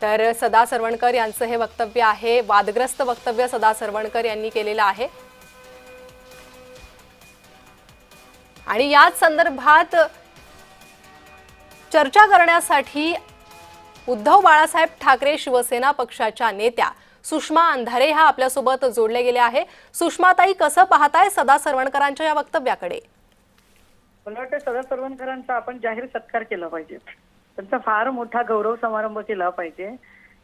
तर सदा सरवणकर यांचं हे वक्तव्य आहे, वादग्रस्त वक्तव्य सदा सरवणकर यांनी केलेलं आहे। आणि याच संदर्भात चर्चा करण्यासाठी उद्धव बाळासाहेब ठाकरे शिवसेना पक्षाच्या नेत्या सुषमा अंधारे ह्या आपल्यासोबत जोडले गेले आहे। सुषमाताई, कसं पाहताय सदा सरवणकरांच्या या वक्तव्याकडे? मला वाटतं सदा सरवणकरांचा आपण जाहीर सत्कार केला पाहिजे, त्यांचा फार मोठा गौरव समारंभ केला पाहिजे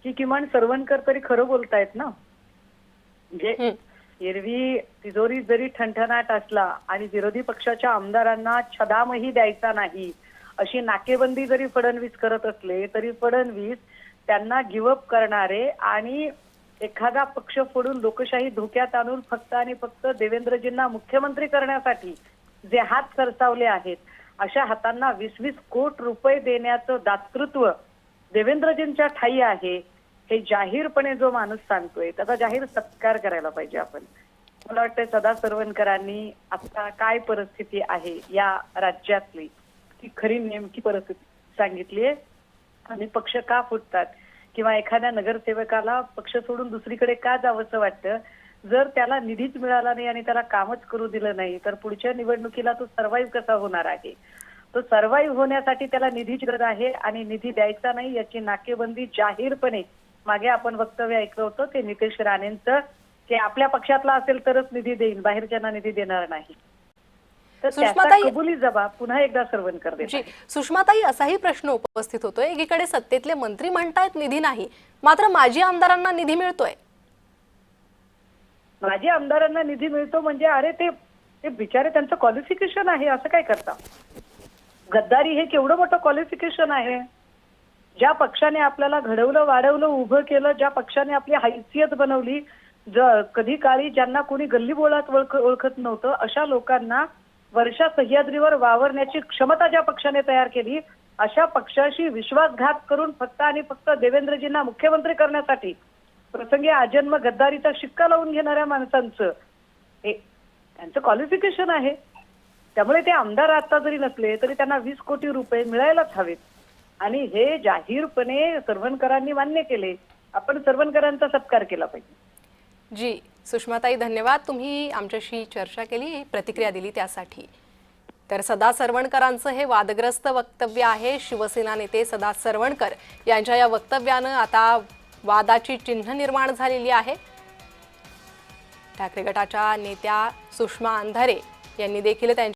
की किमान सरवणकर तरी खरं बोलतायत ना। म्हणजे एरवी तिजोरी जरी ठणठणाट असला आणि विरोधी पक्षाच्या आमदारांना छदामही द्यायचा नाही अशी नाकेबंदी जरी फडणवीस करत असले तरी फडणवीस त्यांना गिवअप करणारे आणि एखादा पक्ष फोडून लोकशाही धोक्यात आणून फक्त आणि फक्त देवेंद्रजींना मुख्यमंत्री करण्यासाठी जे हात सरसावले आहेत अशा हातांना 20-20 कोटी रुपये देण्याचं दातृत्व देवेंद्रजींच्या ठायी आहे हे जाहीरपणे जो माणूस सांगतोय त्याचा जाहीर सत्कार करायला पाहिजे आपण। मला वाटतं सदा सरवणकरांनी आता काय परिस्थिती आहे या राज्यातली ती खरी नेमकी परिस्थिती सांगितली आहे आणि पक्ष का फुटतात किंवा एखाद्या नगरसेवकाला पक्ष सोडून दुसरीकडे का जावंसं वाटतं। जर त्याला निधीच मिळाला नाही आणि त्याला कामच करू दिलं नाही तर पुढच्या निवडणुकीला तो सर्व्हाइव्ह कसा होणार आहे? तो सर्व्हाइव्ह होण्यासाठी त्याला निधीची गरज आहे आणि निधी द्यायचा नाही याची नाकेबंदी जाहीरपणे मागे आपण वक्तव्य ऐकलं होतं ते नितेश राणेंचं की आपल्या पक्षातला असेल तरच निधी देईन, बाहेरच्यांना निधी देणार नाही। तर त्याचा कबुली जबाब पुन्हा एकदा सरवणकर देतात। सुषमाताई, असाही प्रश्न उपस्थित होतोय, एकीकडे सत्तेतले मंत्री म्हणतायत निधी नाही, मात्र माजी आमदारांना निधी मिळतोय। माजी आमदारांना निधी मिळतो म्हणजे अरे ते बिचारे त्यांचं क्वालिफिकेशन आहे, असं काय करता? गद्दारी हे केवढं मोठं क्वालिफिकेशन आहे। ज्या पक्षाने आपल्याला घडवलं, वाढवलं, उभं केलं, ज्या पक्षाने आपली हैसियत बनवली, कधी काळी ज्यांना कोणी गल्ली बोळात ओळखत नव्हतं अशा लोकांना वर्षा सह्याद्रीवर वावरण्याची क्षमता ज्या पक्षाने तयार केली अशा पक्षाशी विश्वासघात करून फक्त आणि फक्त देवेंद्रजींना मुख्यमंत्री करण्यासाठी प्रसंगी आजन्म गद्दारीचा शिक्का लावून घेणाऱ्या माणसांचं हे त्यांचं क्वालिफिकेशन आहे। त्यामुळे ते आमदार आता जरी नसले तरी त्यांना 20 कोटी रुपये मिळायलाच हवेत आणि हे जाहीरपणे सरवणकरांनी मान्य केले। आपण सरवणकरांचा सत्कार केला पाहिजे। जी सुषमाताई, धन्यवाद, तुम्ही आमच्याशी चर्चा केली, प्रतिक्रिया दिली त्यासाठी। तर सदा सरवणकरांचं हे वादग्रस्त वक्तव्य आहे। शिवसेना नेते सदा सरवणकर यांच्या या वक्तव्यानं आता वादाची चिन्ह निर्माण झालेली आहे। ठाकरे गटाच्या नेत्या सुषमा अंधारे यांनी देखील त्यांच्या